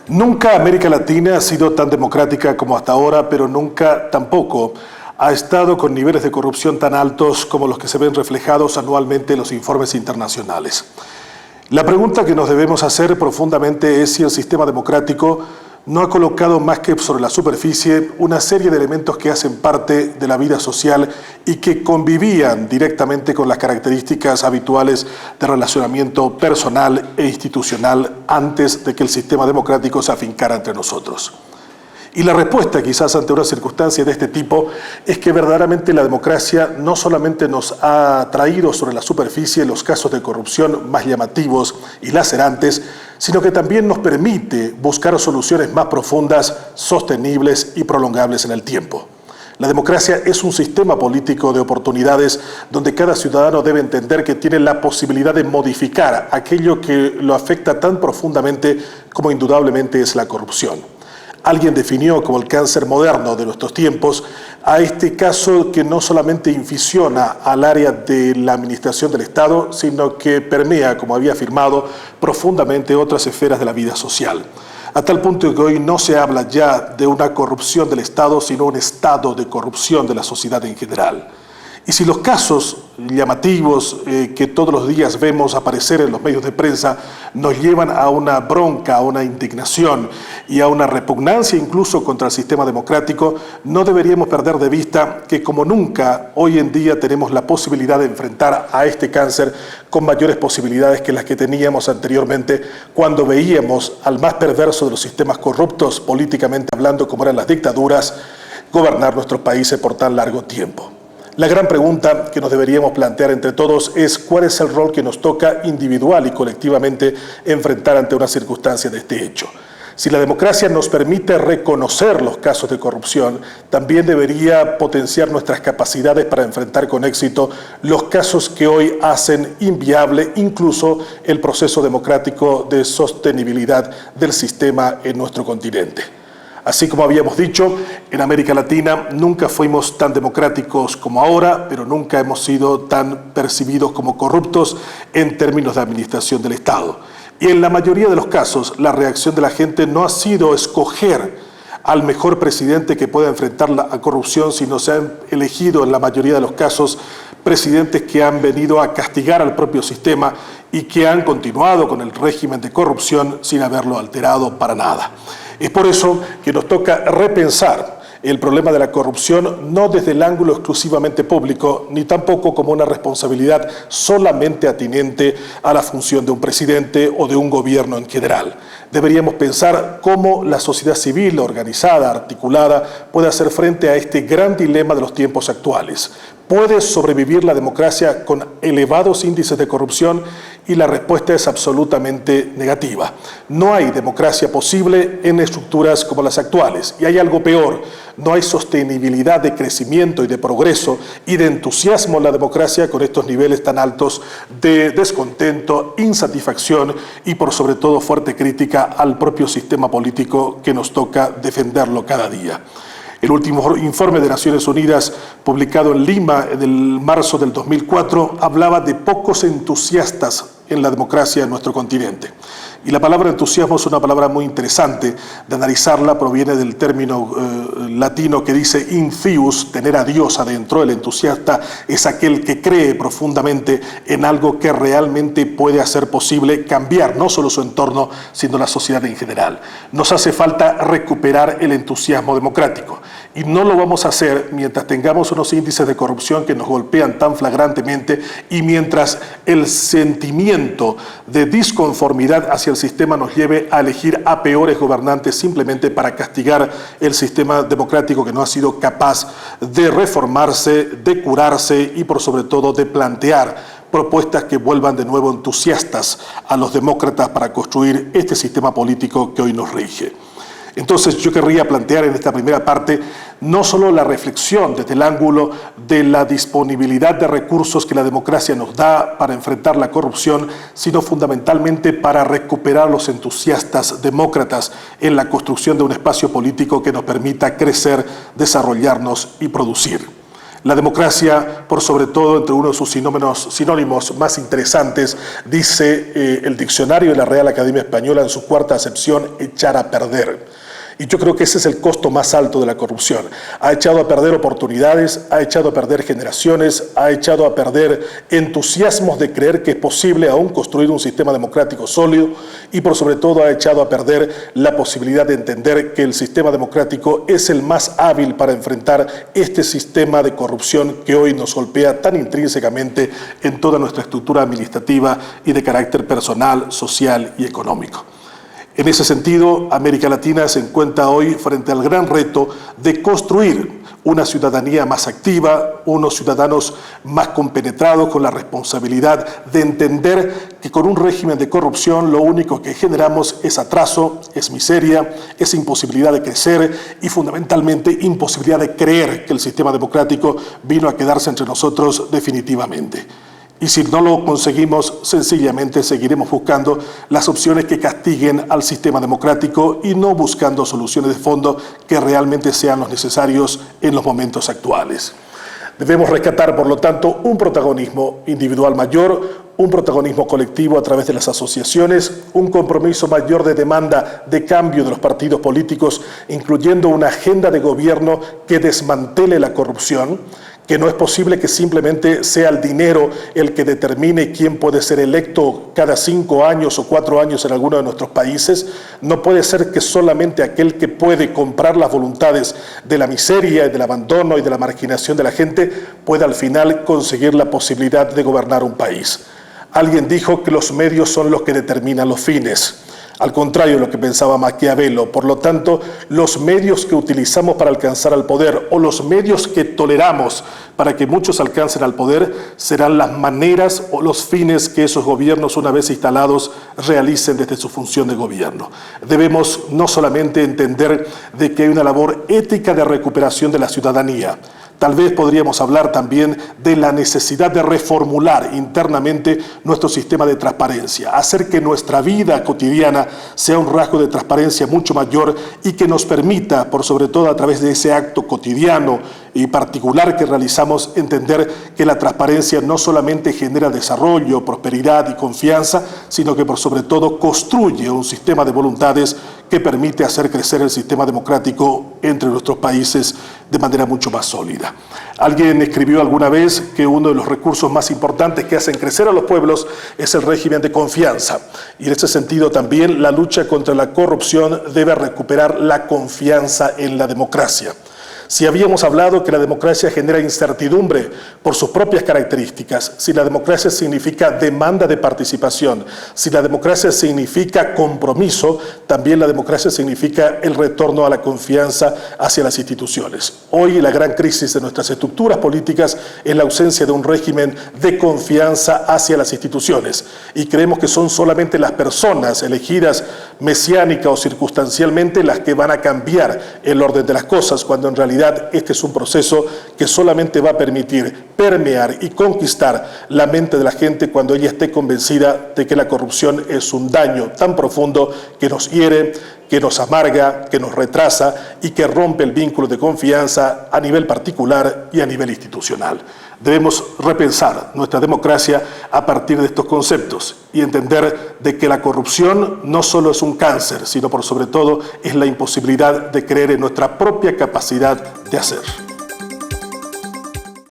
Nunca América Latina ha sido tan democrática como hasta ahora, pero nunca tampoco ha estado con niveles de corrupción tan altos como los que se ven reflejados anualmente en los informes internacionales. La pregunta que nos debemos hacer profundamente es si el sistema democrático no ha colocado más que sobre la superficie una serie de elementos que hacen parte de la vida social y que convivían directamente con las características habituales de relacionamiento personal e institucional antes de que el sistema democrático se afincara entre nosotros. Y la respuesta quizás ante una circunstancia de este tipo es que verdaderamente la democracia no solamente nos ha traído sobre la superficie los casos de corrupción más llamativos y lacerantes, sino que también nos permite buscar soluciones más profundas, sostenibles y prolongables en el tiempo. La democracia es un sistema político de oportunidades donde cada ciudadano debe entender que tiene la posibilidad de modificar aquello que lo afecta tan profundamente como indudablemente es la corrupción. Alguien definió como el cáncer moderno de nuestros tiempos a este caso que no solamente infisiona al área de la administración del Estado, sino que permea, como había afirmado, profundamente otras esferas de la vida social. A tal punto que hoy no se habla ya de una corrupción del Estado, sino un estado de corrupción de la sociedad en general. Y si los casos llamativos que todos los días vemos aparecer en los medios de prensa nos llevan a una bronca, a una indignación y a una repugnancia incluso contra el sistema democrático, no deberíamos perder de vista que como nunca hoy en día tenemos la posibilidad de enfrentar a este cáncer con mayores posibilidades que las que teníamos anteriormente cuando veíamos al más perverso de los sistemas corruptos políticamente hablando, como eran las dictaduras, gobernar nuestros países por tan largo tiempo. La gran pregunta que nos deberíamos plantear entre todos es cuál es el rol que nos toca individual y colectivamente enfrentar ante una circunstancia de este hecho. Si la democracia nos permite reconocer los casos de corrupción, también debería potenciar nuestras capacidades para enfrentar con éxito los casos que hoy hacen inviable incluso el proceso democrático de sostenibilidad del sistema en nuestro continente. Así como habíamos dicho, en América Latina nunca fuimos tan democráticos como ahora, pero nunca hemos sido tan percibidos como corruptos en términos de administración del Estado. Y en la mayoría de los casos, la reacción de la gente no ha sido escoger al mejor presidente que pueda enfrentar la corrupción, sino se han elegido en la mayoría de los casos presidentes que han venido a castigar al propio sistema y que han continuado con el régimen de corrupción sin haberlo alterado para nada. Es por eso que nos toca repensar el problema de la corrupción no desde el ángulo exclusivamente público, ni tampoco como una responsabilidad solamente atinente a la función de un presidente o de un gobierno en general. Deberíamos pensar cómo la sociedad civil organizada, articulada, puede hacer frente a este gran dilema de los tiempos actuales. ¿Puede sobrevivir la democracia con elevados índices de corrupción? Y la respuesta es absolutamente negativa. No hay democracia posible en estructuras como las actuales. Y hay algo peor, no hay sostenibilidad de crecimiento y de progreso y de entusiasmo en la democracia con estos niveles tan altos de descontento, insatisfacción y por sobre todo fuerte crítica al propio sistema político que nos toca defenderlo cada día. El último informe de Naciones Unidas, publicado en Lima en el marzo del 2004, hablaba de pocos entusiastas en la democracia en nuestro continente. Y la palabra entusiasmo es una palabra muy interesante de analizarla, proviene del término latino que dice infeus, tener a Dios adentro. El entusiasta es aquel que cree profundamente en algo que realmente puede hacer posible cambiar no solo su entorno, sino la sociedad en general. Nos hace falta recuperar el entusiasmo democrático. Y no lo vamos a hacer mientras tengamos unos índices de corrupción que nos golpean tan flagrantemente y mientras el sentimiento de disconformidad hacia el sistema nos lleve a elegir a peores gobernantes simplemente para castigar el sistema democrático que no ha sido capaz de reformarse, de curarse y por sobre todo de plantear propuestas que vuelvan de nuevo entusiastas a los demócratas para construir este sistema político que hoy nos rige. Entonces yo querría plantear en esta primera parte no solo la reflexión desde el ángulo de la disponibilidad de recursos que la democracia nos da para enfrentar la corrupción, sino fundamentalmente para recuperar los entusiastas demócratas en la construcción de un espacio político que nos permita crecer, desarrollarnos y producir. La democracia, por sobre todo, entre uno de sus sinónimos más interesantes, dice el diccionario de la Real Academia Española en su cuarta acepción, echar a perder. Y yo creo que ese es el costo más alto de la corrupción. Ha echado a perder oportunidades, ha echado a perder generaciones, ha echado a perder entusiasmos de creer que es posible aún construir un sistema democrático sólido y por sobre todo ha echado a perder la posibilidad de entender que el sistema democrático es el más hábil para enfrentar este sistema de corrupción que hoy nos golpea tan intrínsecamente en toda nuestra estructura administrativa y de carácter personal, social y económico. En ese sentido, América Latina se encuentra hoy frente al gran reto de construir una ciudadanía más activa, unos ciudadanos más compenetrados con la responsabilidad de entender que con un régimen de corrupción lo único que generamos es atraso, es miseria, es imposibilidad de crecer y fundamentalmente imposibilidad de creer que el sistema democrático vino a quedarse entre nosotros definitivamente. Y si no lo conseguimos, sencillamente seguiremos buscando las opciones que castiguen al sistema democrático y no buscando soluciones de fondo que realmente sean los necesarios en los momentos actuales. Debemos rescatar, por lo tanto, un protagonismo individual mayor, un protagonismo colectivo a través de las asociaciones, un compromiso mayor de demanda de cambio de los partidos políticos, incluyendo una agenda de gobierno que desmantele la corrupción, que no es posible que simplemente sea el dinero el que determine quién puede ser electo cada 5 años o 4 años en alguno de nuestros países. No puede ser que solamente aquel que puede comprar las voluntades de la miseria, del abandono y de la marginación de la gente pueda al final conseguir la posibilidad de gobernar un país. Alguien dijo que los medios son los que determinan los fines. Al contrario de lo que pensaba Maquiavelo. Por lo tanto, los medios que utilizamos para alcanzar al poder o los medios que toleramos para que muchos alcancen al poder serán las maneras o los fines que esos gobiernos, una vez instalados, realicen desde su función de gobierno. Debemos no solamente entender de que hay una labor ética de recuperación de la ciudadanía. Tal vez podríamos hablar también de la necesidad de reformular internamente nuestro sistema de transparencia, hacer que nuestra vida cotidiana sea un rasgo de transparencia mucho mayor y que nos permita, por sobre todo a través de ese acto cotidiano y particular que realizamos, entender que la transparencia no solamente genera desarrollo, prosperidad y confianza, sino que por sobre todo construye un sistema de voluntades que permite hacer crecer el sistema democrático entre nuestros países de manera mucho más sólida. Alguien escribió alguna vez que uno de los recursos más importantes que hacen crecer a los pueblos es el régimen de confianza. Y en ese sentido también la lucha contra la corrupción debe recuperar la confianza en la democracia. Si habíamos hablado que la democracia genera incertidumbre por sus propias características, si la democracia significa demanda de participación, si la democracia significa compromiso, también la democracia significa el retorno a la confianza hacia las instituciones. Hoy la gran crisis de nuestras estructuras políticas es la ausencia de un régimen de confianza hacia las instituciones y creemos que son solamente las personas elegidas mesiánica o circunstancialmente las que van a cambiar el orden de las cosas, cuando en realidad este es un proceso que solamente va a permitir permear y conquistar la mente de la gente cuando ella esté convencida de que la corrupción es un daño tan profundo que nos hiere, que nos amarga, que nos retrasa y que rompe el vínculo de confianza a nivel particular y a nivel institucional. Debemos repensar nuestra democracia a partir de estos conceptos y entender de que la corrupción no solo es un cáncer, sino por sobre todo es la imposibilidad de creer en nuestra propia capacidad de hacer.